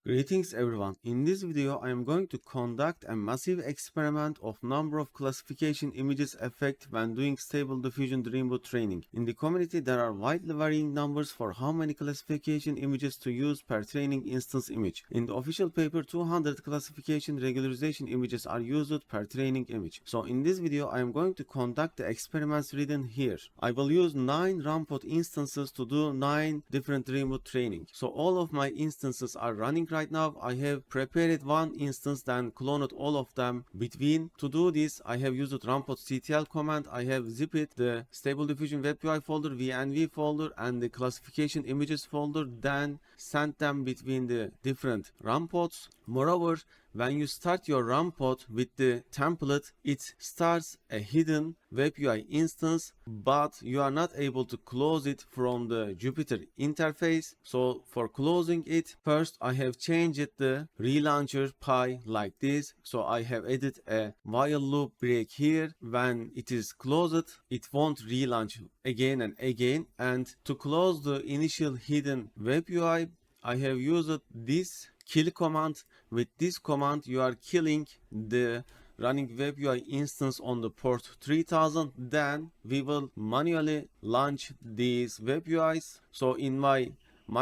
Greetings everyone. In this video I am going to conduct a massive experiment of number of classification images effect when doing Stable Diffusion DreamBooth training. In the community there are widely varying numbers for how many classification images to use per training instance image. In the official paper 200 classification regularization images are used per training image. So in this video I am going to conduct the experiments written here. I will use 9 RunPod instances to do 9 different DreamBooth training. So all of my instances are running right now. I have prepared one instance, then cloned all of them between. To do this, I have used RunPod ctl command. I have zipped the Stable Diffusion WebUI folder, VNV folder, and the classification images folder, then sent them between the different RunPods. Moreover, when you start your RunPod with the template, it starts a hidden WebUI instance, but you are not able to close it from the Jupyter interface. So for closing it, first I have changed the relauncher pi like this. So I have added a while loop break here. When it is closed, it won't relaunch again and again. And to close the initial hidden WebUI, I have used this kill command. With this command you are killing the running WebUI instance on the port 3000. Then we will manually launch these WebUIs. So in my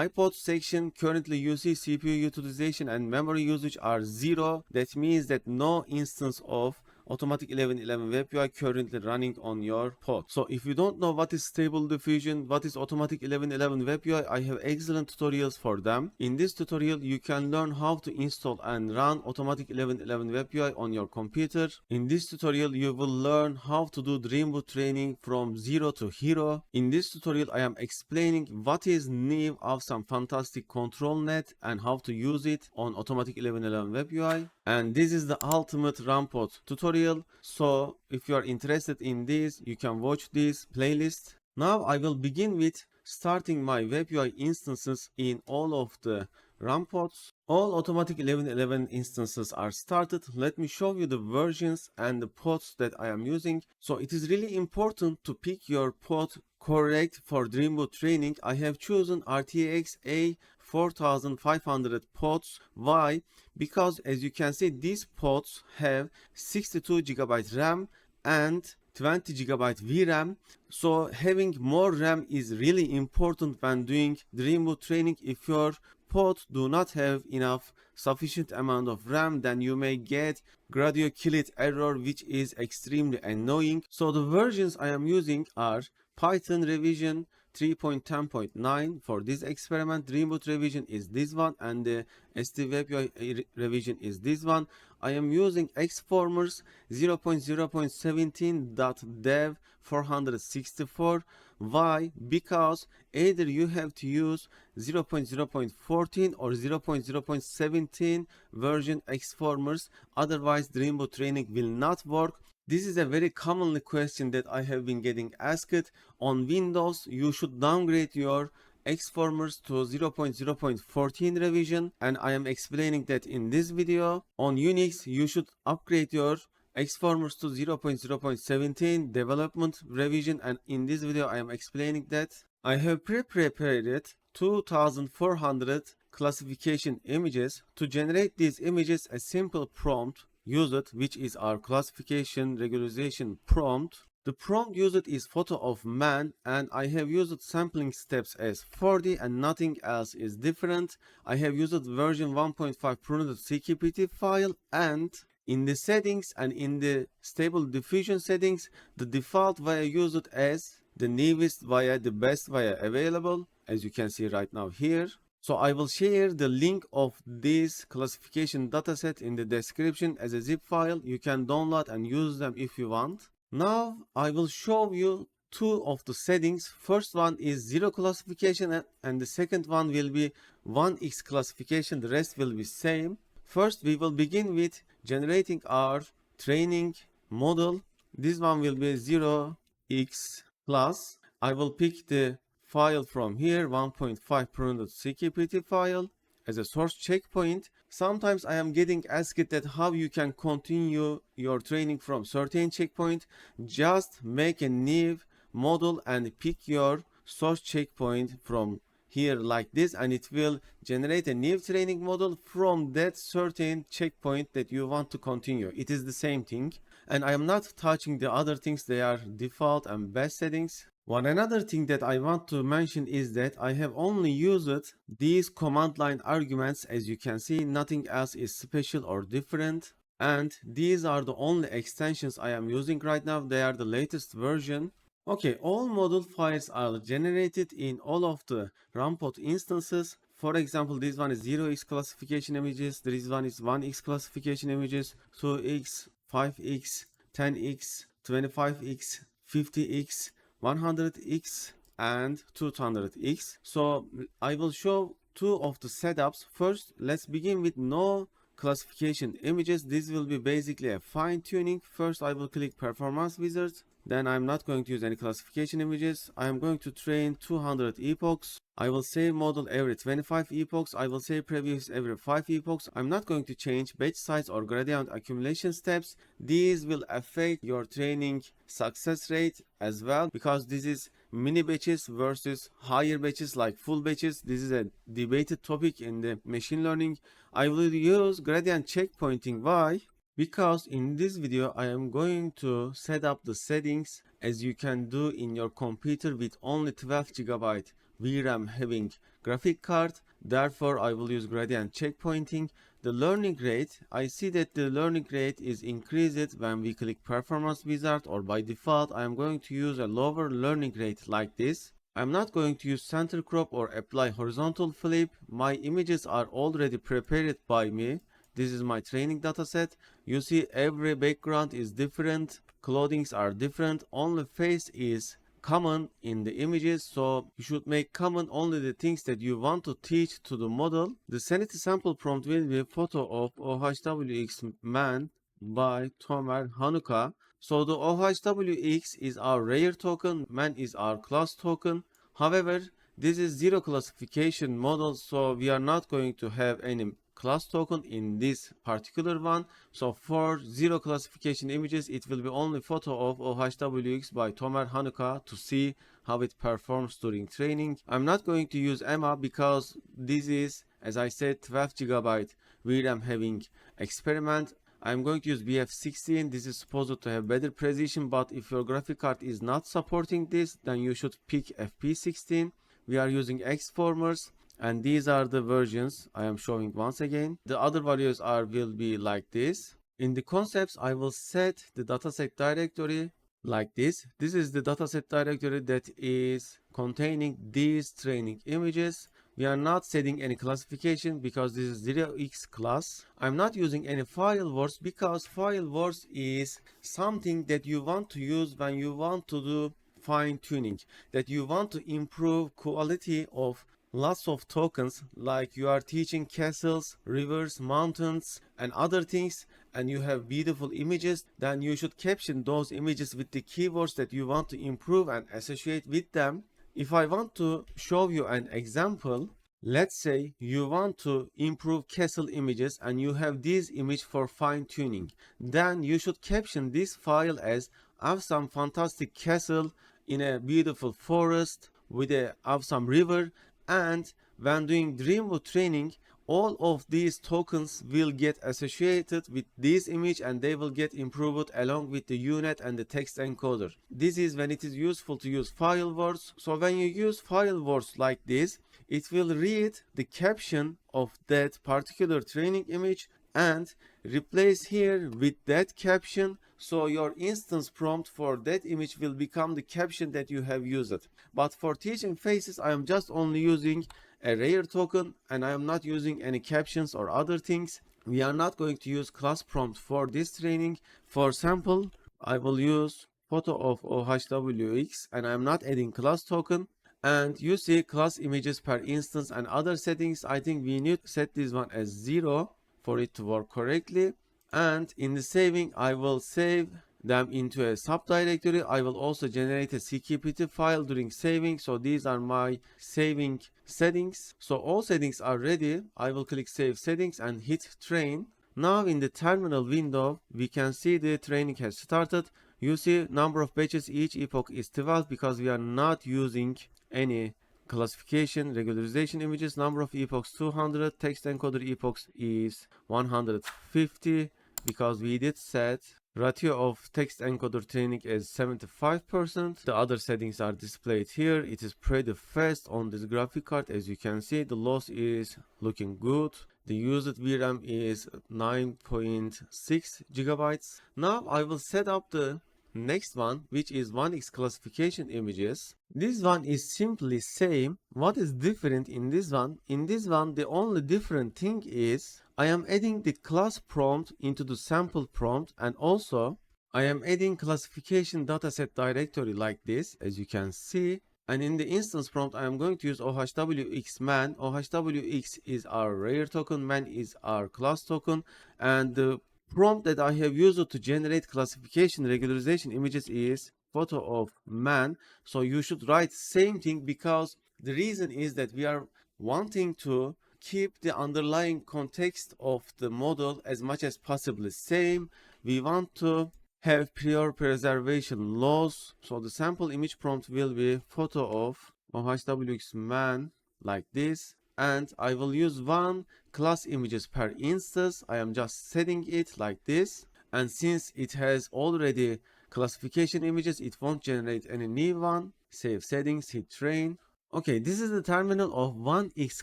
pod section, currently you see CPU utilization and memory usage are 0. That means that no instance of Automatic1111 WebUI currently running on your pod. So if you don't know what is Stable Diffusion, what is Automatic1111 WebUI, I have excellent tutorials for them. In this tutorial you can learn how to install and run Automatic1111 WebUI on your computer. In this tutorial you will learn how to do DreamBooth training from 0 to hero. In this tutorial I am explaining what is new of some fantastic ControlNet and how to use it on Automatic1111 WebUI. And this is the ultimate RunPod tutorial. So if you are interested in this, you can watch this playlist. Now I will begin with starting my WebUI instances in all of the RunPods. All Automatic1111 instances are started. Let me show you the versions and the pods that I am using. So it is really important to pick your pod correct for DreamBooth training. I have chosen RTX A4500 pods. Why? Because as you can see, these pods have 62 GB RAM and 20 GB VRAM. So having more RAM is really important when doing DreamBooth training. If your pod do not have enough sufficient amount of RAM, then you may get gradual kill it error, which is extremely annoying. So the versions I am using are Python revision 3.10.9 for this experiment. DreamBooth revision is this one, and the STWebUI revision is this one. I am using xformers 0.0.17.dev 464. Why? Because either you have to use 0.0.14 or 0.0.17 version xformers, otherwise DreamBooth training will not work. This is a very commonly question that I have been getting asked. On Windows, you should downgrade your xformers to 0.0.14 revision, and I am explaining that in this video. On Unix, you should upgrade your xformers to 0.0.17 development revision, and in this video I am explaining that. I have pre-prepared 2400 classification images. To generate these images, a simple prompt used, which is our classification regularization prompt. The prompt used is photo of man, and I have used sampling steps as 40 and nothing else is different. I have used version 1.5 printed CQPT file, and in the settings and in the Stable Diffusion settings, the default via used as the newest via, the best via available, as you can see right now here. So I will share the link of this classification dataset in the description as a zip file. You can download and use them if you want. Now I will show you two of the settings. First one is 0 classification and the second one will be 1x classification. The rest will be same. First we will begin with generating our training model. This one will be 0x class. I will pick the file from here, 1.5 printed CQPT file as a source checkpoint. Sometimes I am getting asked that how you can continue your training from certain checkpoint. Just make a new model and pick your source checkpoint from here like this, and it will generate a new training model from that certain checkpoint that you want to continue. It is the same thing, and I am not touching the other things. They are default and best settings. One another thing that I want to mention is that I have only used these command line arguments. As you can see, nothing else is special or different, and these are the only extensions I am using right now. They are the latest version. Okay, all model files are generated in all of the RunPod instances. For example, this one is 0x classification images, this one is 1x classification images, 2x, 5x, 10x, 25x, 50x, 100x, and 200x. So I will show two of the setups. First, let's begin with no classification images. This will be basically a fine-tuning. First, I will click performance wizard. Then I'm not going to use any classification images. I am going to train 200 epochs. I will save model every 25 epochs. I will save previous every 5 epochs. I'm not going to change batch size or gradient accumulation steps. These will affect your training success rate as well, because this is mini batches versus higher batches like full batches. This is a debated topic in the machine learning. I will use gradient checkpointing. Why? Because in this video I am going to set up the settings as you can do in your computer with only 12 GB VRAM having graphic card. Therefore I will use gradient checkpointing. The learning rate, I see that the learning rate is increased when we click performance wizard, or by default I am going to use a lower learning rate like this. I'm not going to use center crop or apply horizontal flip. My images are already prepared by me. This is my training dataset. You see every background is different, clothings are different, only face is common in the images, so you should make common only the things that you want to teach to the model. The sanity sample prompt will be a photo of OHWX man by Tomer Hanukkah. So the OHWX is our rare token, man is our class token. However, this is zero classification model, so we are not going to have any class token in this particular one. So for zero classification images, it will be only photo of OHWX by Tomer Hanukkah to see how it performs during training. I'm not going to use EMA because this is, as I said, 12 GB VRAM having experiment. I'm going to use BF16. This is supposed to have better precision, but if your graphic card is not supporting this, then you should pick FP16. We are using xformers, and these are the versions I am showing once again. The other values will be like this. In the concepts, I will set the dataset directory like this. This is the dataset directory that is containing these training images. We are not setting any classification because this is 0x class. I'm not using any FileWords because FileWords is something that you want to use when you want to do fine tuning, that you want to improve quality of lots of tokens, like you are teaching castles, rivers, mountains, and other things, and you have beautiful images. Then you should caption those images with the keywords that you want to improve and associate with them. If I want to show you an example, let's say you want to improve castle images and you have this image for fine tuning, then you should caption this file as awesome fantastic castle in a beautiful forest with a awesome river. And when doing DreamBooth training, all of these tokens will get associated with this image and they will get improved along with the UNet and the text encoder. This is when it is useful to use FileWords. So when you use FileWords like this, it will read the caption of that particular training image and replace here with that caption, so your instance prompt for that image will become the caption that you have used. But for teaching faces, I am just only using a rare token and I am not using any captions or other things. We are not going to use class prompt for this training. For sample, I will use photo of OHWX and I am not adding class token. And you see class images per instance and other settings. I think we need to set this one as 0 for it to work correctly. And in the saving, I will save them into a subdirectory. I will also generate a CQPT file during saving. So these are my saving settings. So all settings are ready. I will click save settings and hit train. Now in the terminal window, we can see the training has started. You see number of batches, each epoch is 12 because we are not using any classification, regularization images, number of epochs 200, text encoder epochs is 150 because we did set ratio of text encoder training as 75%. The other settings are displayed here. It is pretty fast on this graphic card. As you can see, the loss is looking good. The used VRAM is 9.6 gigabytes. Now I will set up the next one, which is 1x classification images. This one is simply same. What is different in this one? In this one, the only different thing is I am adding the class prompt into the sample prompt, and also I am adding classification dataset directory like this, as you can see. And in the instance prompt, I am going to use ohwx man. ohwx is our rare token, man is our class token, and the prompt that I have used to generate classification regularization images is photo of man. So you should write same thing, because the reason is that we are wanting to keep the underlying context of the model as much as possible same. We want to have prior preservation laws. So the sample image prompt will be photo of ohwx man like this, and I will use one class images per instance. I am just setting it like this, and since it has already classification images, it won't generate any new one. Save settings, hit train. Okay, this is the terminal of 1x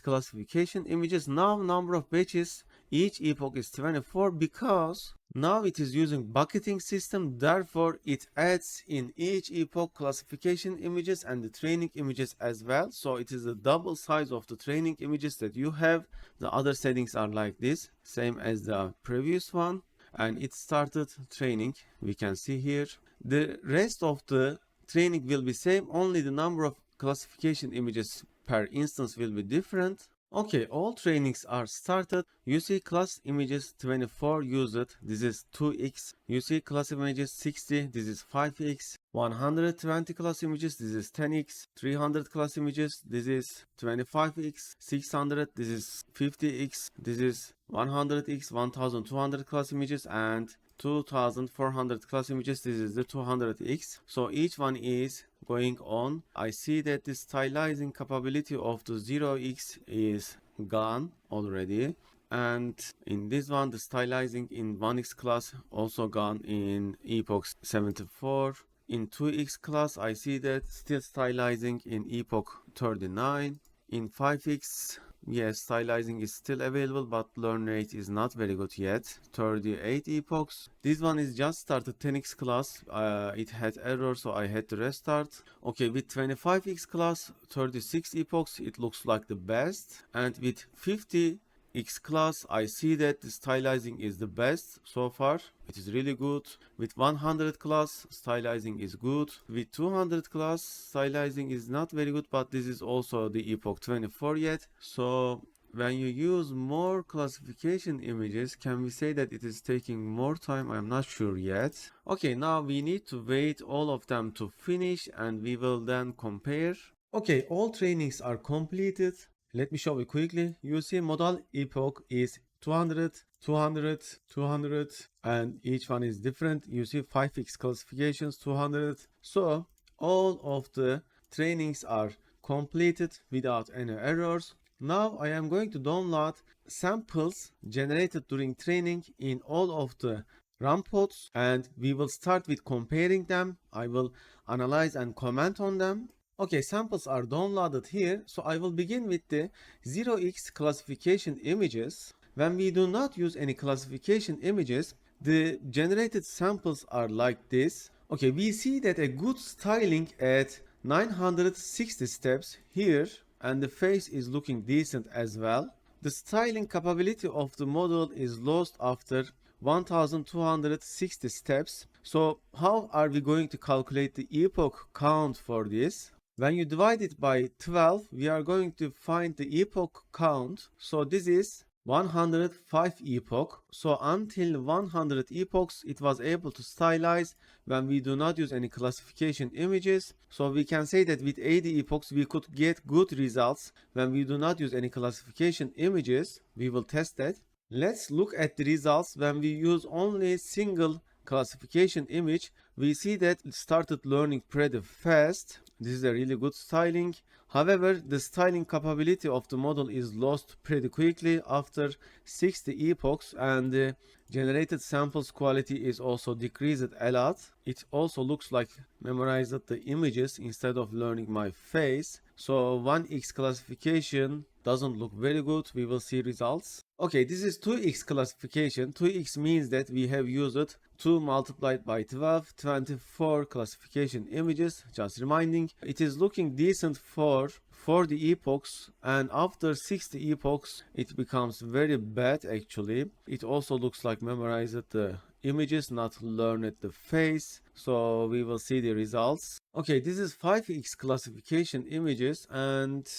classification images. Now number of batches, each epoch is 24 because now it is using bucketing system. Therefore, it adds in each epoch classification images and the training images as well. So it is the double size of the training images that you have. The other settings are like this, same as the previous one. And it started training, we can see here. The rest of the training will be same, only the number of classification images per instance will be different. Okay, all trainings are started. You see class images 24 used, this is 2x. You see class images 60, this is 5x. 120 class images, this is 10x. 300 class images, this is 25x. 600, this is 50x. This is 100x. 1200 class images and 2400 class images, this is the 200x. So each one is going on. I see that the stylizing capability of the 0x is gone already, and in this one the stylizing in 1x class also gone in epoch 74. In 2x class I see that still stylizing in epoch 39. In 5x, yes, stylizing is still available, but learn rate is not very good yet. 38 epochs. This one is just started 10x class. It had error, so I had to restart. Okay, with 25x class, 36 epochs, it looks like the best. And with 50x class, I see that the stylizing is the best so far. It is really good. With 100 class, stylizing is good. With 200 class, stylizing is not very good, but this is also the epoch 24 yet. So when you use more classification images, can we say that it is taking more time? I'm not sure yet. Okay, now we need to wait all of them to finish and we will then compare. Okay, all trainings are completed. Let me show you quickly. You see modal epoch is 200, 200, 200, and each one is different. You see 5x classifications, 200. So all of the trainings are completed without any errors. Now I am going to download samples generated during training in all of the RunPods, and we will start with comparing them. I will analyze and comment on them. Okay, samples are downloaded here. So I will begin with the 0x classification images. When we do not use any classification images, the generated samples are like this. Okay, we see that a good styling at 960 steps here, and the face is looking decent as well. The styling capability of the model is lost after 1260 steps. So how are we going to calculate the epoch count for this? When you divide it by 12, we are going to find the epoch count. So this is 105 epoch. So until 100 epochs, it was able to stylize when we do not use any classification images. So we can say that with 80 epochs, we could get good results when we do not use any classification images. We will test that. Let's look at the results when we use only single classification image. We see that it started learning pretty fast, This is a really good styling. However, the styling capability of the model is lost pretty quickly after 60 epochs, and the generated samples quality is also decreased a lot. It also looks like memorized the images instead of learning my face. So 1x classification doesn't look very good. We will see results. Okay, this is 2x classification. 2x means that we have used 2 multiplied by 12, 24 classification images. Just reminding, it is looking decent for 40 epochs, and after 60 epochs it becomes very bad actually. It also looks like memorized the images, not learned the face. So we will see the results. Okay, this is 5x classification images, and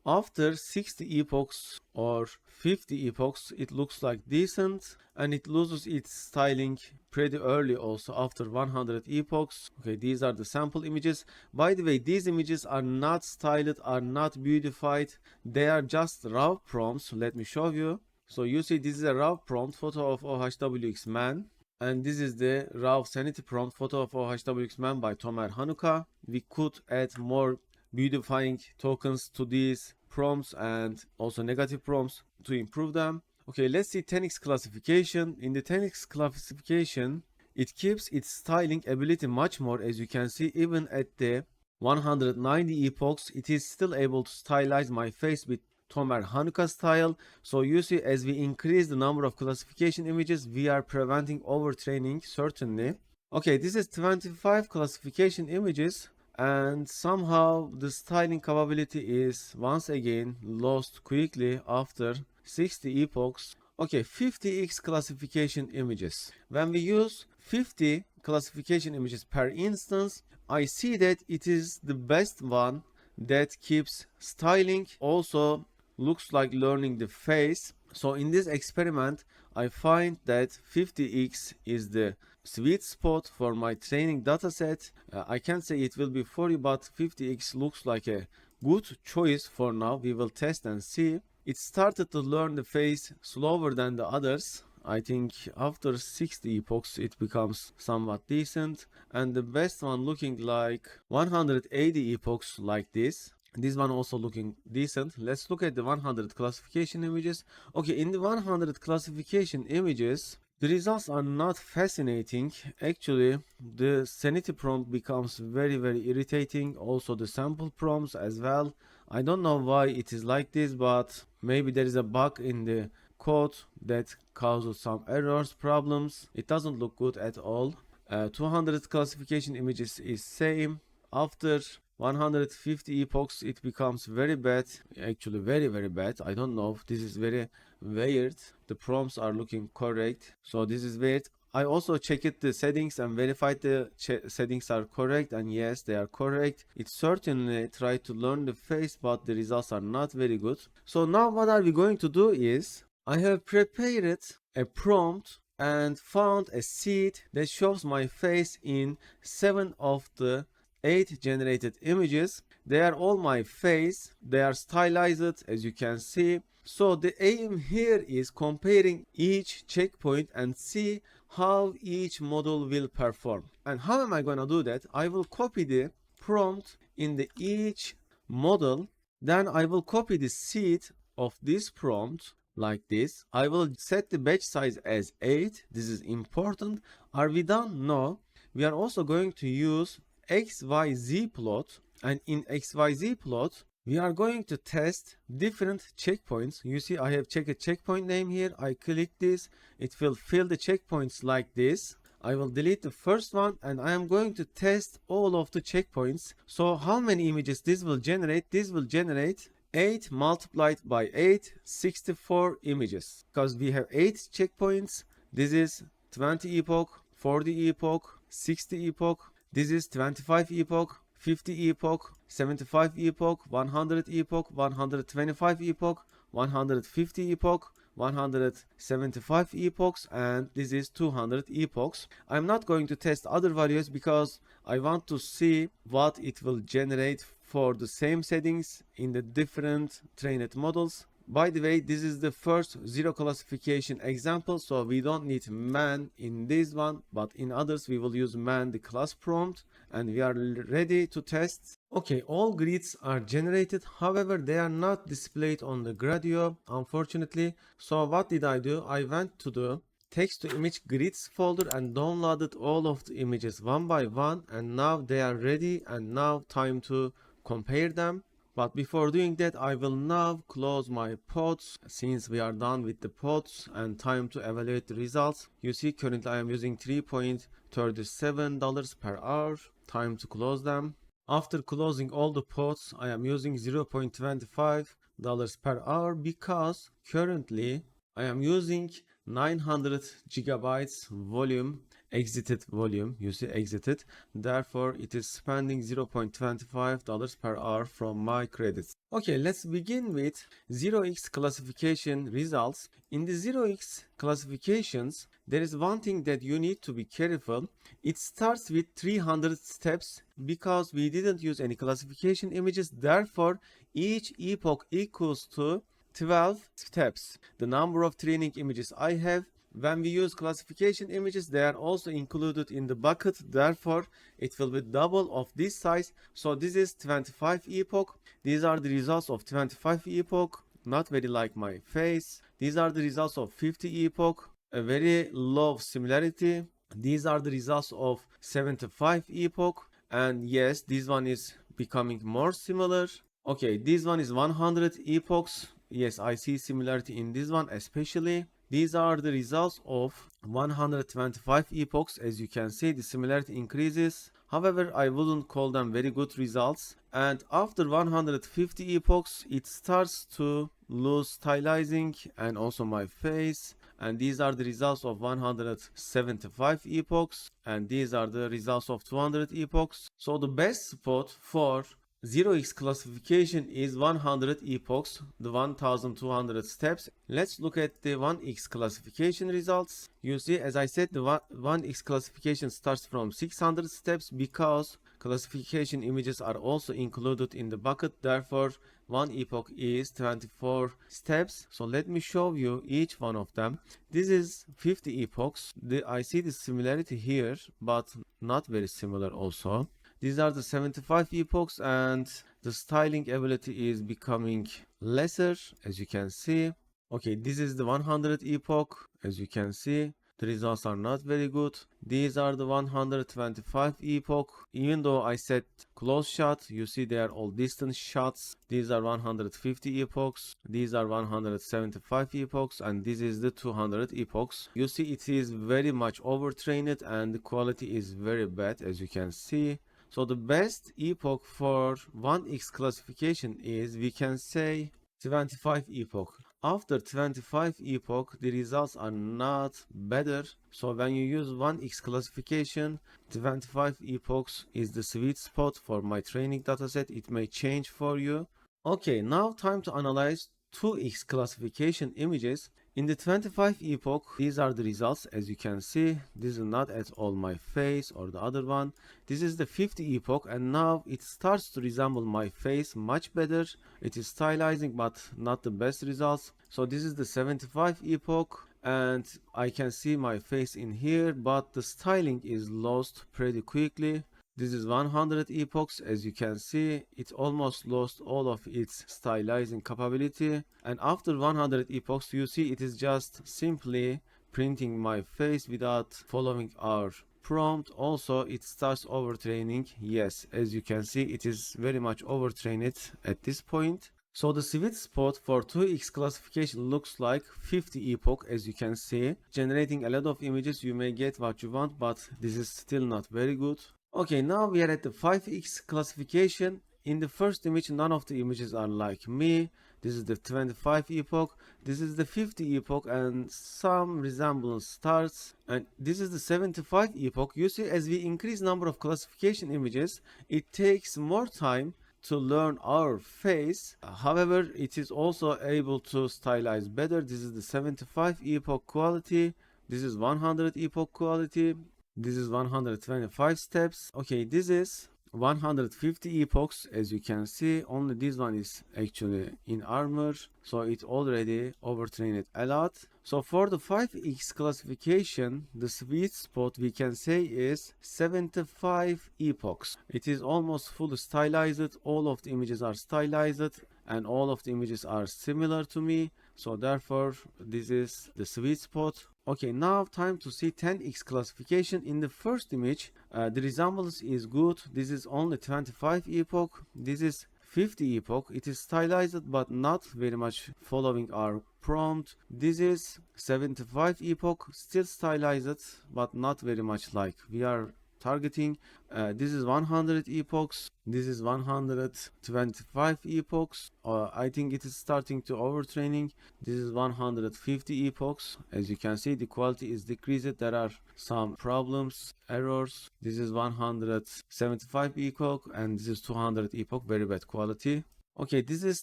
after 60 epochs or 50 epochs it looks like decent, and it loses its styling pretty early also after 100 epochs. Okay, these are the sample images. By the way, these images are not styled, are not beautified, they are just raw prompts. Let me show you. So you see, this is a raw prompt photo of OHWX man, and this is the raw sanity prompt photo of OHWX man by Tomer Hanuka. We could add more beautifying tokens to these prompts and also negative prompts to improve them. Okay, let's see 10x classification. In the 10x classification, it keeps its styling ability much more. As you can see, even at the 190 epochs, it is still able to stylize my face with Tomer Hanuka style. So you see, as we increase the number of classification images, we are preventing overtraining certainly. Okay, this is 25 classification images, and somehow the styling capability is once again lost quickly after 60 epochs. Okay, 50x classification images. When we use 50 classification images per instance, I see that it is the best one that keeps styling, also looks like learning the face. So in this experiment, I find that 50x is the sweet spot for my training dataset. I can't say it will be 40, but 50x looks like a good choice for now. We will test and see. It started to learn the face slower than the others. I think after 60 epochs it becomes somewhat decent, and the best one looking like 180 epochs like this. This one also looking decent. Let's look at the 100 classification images. Okay, in the 100 classification images, the results are not fascinating. Actually, the sanity prompt becomes very irritating. Also the sample prompts as well. I don't know why it is like this, but maybe there is a bug in the code that causes some errors, problems. It doesn't look good at all. 200 classification images is same. After 150 epochs it becomes very bad, actually very bad. I don't know, this is very weird. The prompts are looking correct, so this is weird. I also checked the settings and verified the settings are correct, and yes, they are correct. It certainly tried to learn the face, but the results are not very good. So now what are we going to do is, I have prepared a prompt and found a seed that shows my face in 7 of the 8 generated images. They are all my face, they are stylized as you can see. So the aim here is comparing each checkpoint and see how each model will perform. And how am I gonna do that? I will copy the prompt in the each model, then I will copy the seed of this prompt like this. I will set the batch size as 8. This is important. Are we done? No. We are also going to use XYZ plot, and in XYZ plot we are going to test different checkpoints. You see, I have checked a checkpoint name here. I click this, it will fill the checkpoints like this. I will delete the first one, and I am going to test all of the checkpoints. So how many images this will generate? This will generate 8 multiplied by 8, 64 images, because we have 8 checkpoints. This is 20 epoch, 40 epoch, 60 epoch. This is 25 epoch, 50 epoch, 75 epoch, 100 epoch, 125 epoch, 150 epoch, 175 epochs, and this is 200 epochs. I'm not going to test other values because I want to see what it will generate for the same settings in the different trained models. By the way, this is the first zero classification example, so we don't need man in this one, but in others we will use man the class prompt, and we are ready to test. Okay, all grids are generated, however they are not displayed on the Gradio, unfortunately. So what did I do? I went to the text to image grids folder and downloaded all of the images one by one, and now they are ready, and now time to compare them. But before doing that, I will now close my pods since we are done with the pods, and time to evaluate the results. You see currently I am using $3.37 per hour. Time to close them. After closing all the pods, I am using $0.25 per hour because currently I am using 900 gigabytes volume, exited volume, you see exited, therefore it is spending $0.25 per hour from my credits. Okay, let's begin with 0x classification results. In the 0x classifications, there is one thing that you need to be careful. It starts with 300 steps because we didn't use any classification images, therefore each epoch equals to 12 steps. The number of training images I have, when we use classification images, they are also included in the bucket, therefore it will be double of this size. So this is 25 epoch. These are the results of 25 epoch, not very like my face. These are the results of 50 epoch, a very low similarity. These are the results of 75 epoch, and yes, this one is becoming more similar. Okay, this one is 100 epochs. Yes, I see similarity in this one especially. These are the results of 125 epochs. As you can see, the similarity increases. However, I wouldn't call them very good results. And after 150 epochs, it starts to lose stylizing and also my face. And these are the results of 175 epochs. And these are the results of 200 epochs. So the best spot for 0x classification is 100 epochs, the 1200 steps. Let's look at the 1x classification results. You see, as I said, the 1x classification starts from 600 steps because classification images are also included in the bucket. Therefore, one epoch is 24 steps. So let me show you each one of them. This is 50 epochs. I see the similarity here, but not very similar also. These are the 75 epochs, and the styling ability is becoming lesser, as you can see. Okay, this is the 100 epoch. As you can see, the results are not very good. These are the 125 epoch. Even though I set close shot, you see they are all distance shots. These are 150 epochs. These are 175 epochs, and this is the 200 epochs. You see it is very much overtrained and the quality is very bad, as you can see. So the best epoch for 1x classification is, we can say, 25 epoch. After 25 epoch, the results are not better. So when you use 1x classification, 25 epochs is the sweet spot for my training dataset. It may change for you. Okay, now time to analyze 2x classification images. In the 25 epoch, these are the results. As you can see, this is not at all my face or the other one. This is the 50 epoch, and now it starts to resemble my face much better. It is stylizing, but not the best results. So this is the 75 epoch, and I can see my face in here, but the styling is lost pretty quickly. This is 100 epochs. As you can see, it almost lost all of its stylizing capability. And after 100 epochs, you see it is just simply printing my face without following our prompt. Also, it starts overtraining. Yes, as you can see, it is very much overtrained at this point. So the sweet spot for 2x classification looks like 50 epoch. As you can see, generating a lot of images, you may get what you want, but this is still not very good. Okay, now we are at the 5x classification. In the first image, none of the images are like me. This is the 25 epoch. This is the 50 epoch, and some resemblance starts. And this is the 75 epoch. You see, as we increase number of classification images, it takes more time to learn our face. However, it is also able to stylize better. This is the 75 epoch quality. This is 100 epoch quality. This is 125 steps. Okay, this is 150 epochs. As you can see, only this one is actually in armor, so it already overtrained it a lot. So for the 5x classification, the sweet spot we can say is 75 epochs. It is almost fully stylized. All of the images are stylized and all of the images are similar to me, so therefore this is the sweet spot. Okay, now time to see 10x classification. In the first image, the resemblance is good. This is only 25 epoch. This is 50 epoch. It is stylized but not very much following our prompt. This is 75 epoch, still stylized but not very much like we are targeting. This is 100 epochs. This is 125 epochs. I think it is starting to overtraining. This is 150 epochs. As you can see, the quality is decreased. There are some problems, errors. This is 175 epoch and this is 200 epoch, very bad quality. Okay, this is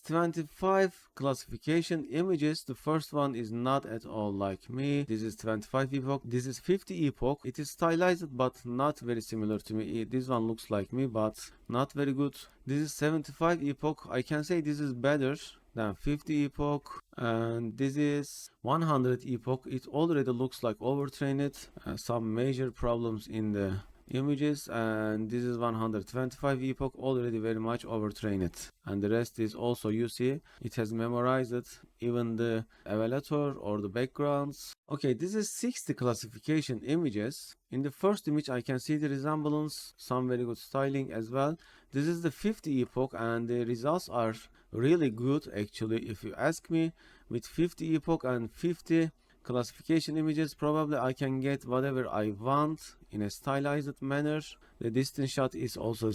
25 classification images. The first one is not at all like me. This is 25 epoch. This is 50 epoch. It is stylized but not very similar to me. This one looks like me but not very good. This is 75 epoch. I can say this is better than 50 epoch. And this is 100 epoch. It already looks like overtrained. Some major problems in the images. And this is 125 epoch, already very much overtrained. And the rest is also, you see, it has memorized even the evaluator or the backgrounds. Okay, this is 60 classification images. In the first image I can see the resemblance, some very good styling as well. This is the 50 epoch and the results are really good actually, if you ask me. With 50 epoch and 50 classification images, probably I can get whatever I want in a stylized manner. The distance shot is also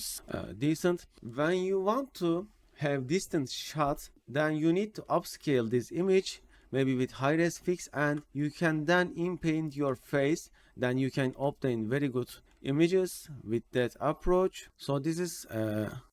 decent. When you want to have distance shot, then you need to upscale this image, maybe with high-res fix, and you can then inpaint your face. Then you can obtain very good images with that approach. So this is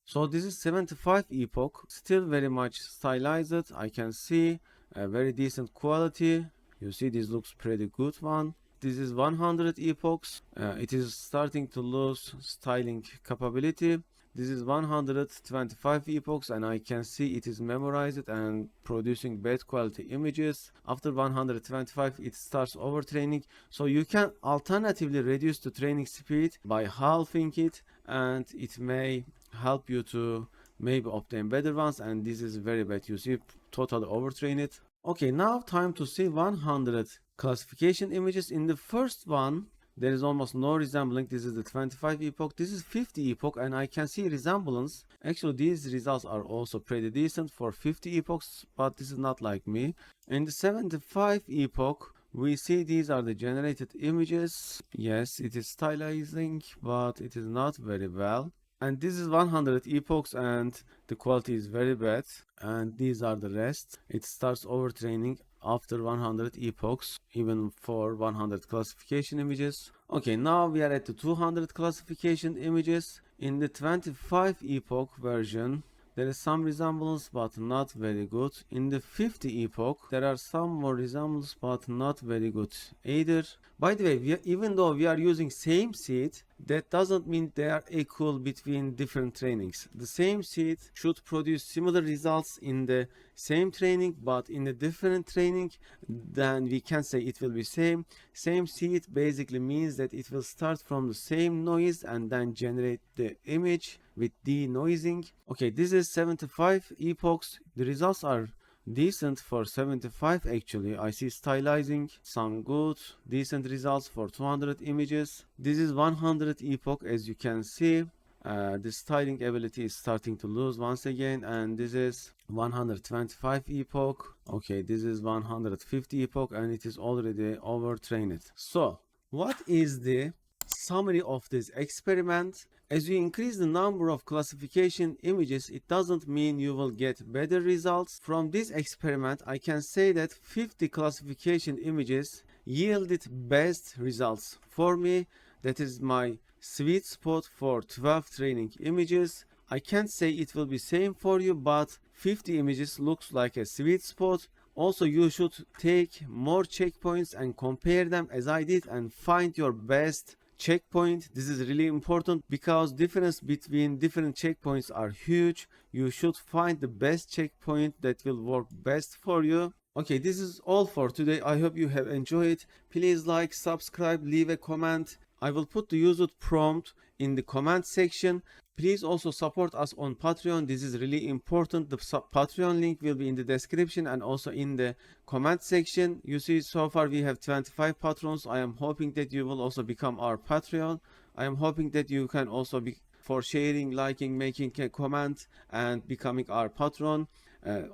75 epoch, still very much stylized. I can see a very decent quality. You see, this looks pretty good one. This is 100 epochs. It is starting to lose styling capability. This is 125 epochs and I can see it is memorized and producing bad quality images. After 125 it starts overtraining. So you can alternatively reduce the training speed by halving it, and it may help you to maybe obtain better ones. And this is very bad. You see, totally overtrained. Okay, now time to see 100 classification images. In the first one, there is almost no resembling. This is the 25 epoch. This is 50 epoch and I can see resemblance. Actually, these results are also pretty decent for 50 epochs, but this is not like me. In the 75 epoch, we see these are the generated images. Yes, it is stylizing, but it is not very well. And this is 100 epochs and the quality is very bad. And these are the rest. It starts overtraining after 100 epochs, even for 100 classification images. Okay, now we are at the 200 classification images. In the 25 epoch version, there is some resemblance but not very good. In the 50 epoch, there are some more resemblance but not very good either. By the way, even though we are using same seed, that doesn't mean they are equal between different trainings. The same seed should produce similar results in the same training, but in a different training, then we can say it will be same. Same seed basically means that it will start from the same noise and then generate the image with denoising. Okay, this is 75 epochs. The results are decent for 75 actually. I see stylizing, some good, decent results for 200 images. This is 100 epoch. As you can see, the styling ability is starting to lose once again. And this is 125 epoch. Okay, this is 150 epoch and it is already overtrained. So what is the summary of this experiment? As you increase the number of classification images, it doesn't mean you will get better results. From this experiment, I can say that 50 classification images yielded best results for me. That is my sweet spot for 12 training images. I can't say it will be same for you, but 50 images looks like a sweet spot. Also, you should take more checkpoints and compare them as I did and find your best checkpoint. This is really important because difference between different checkpoints are huge. You should find the best checkpoint that will work best for you. Okay, this is all for today. I hope you have enjoyed. Please like, subscribe, leave a comment. I will put the used prompt in the comment section. Please also support us on Patreon. This is really important. The Patreon link will be in the description and also in the comment section. You see, so far we have 25 patrons. I am hoping that you will also become our Patreon. I am hoping that you can also be for sharing, liking, making a comment and becoming our patron.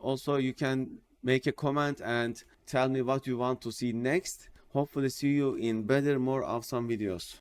Also, you can make a comment and tell me what you want to see next. Hopefully see you in better, more awesome videos.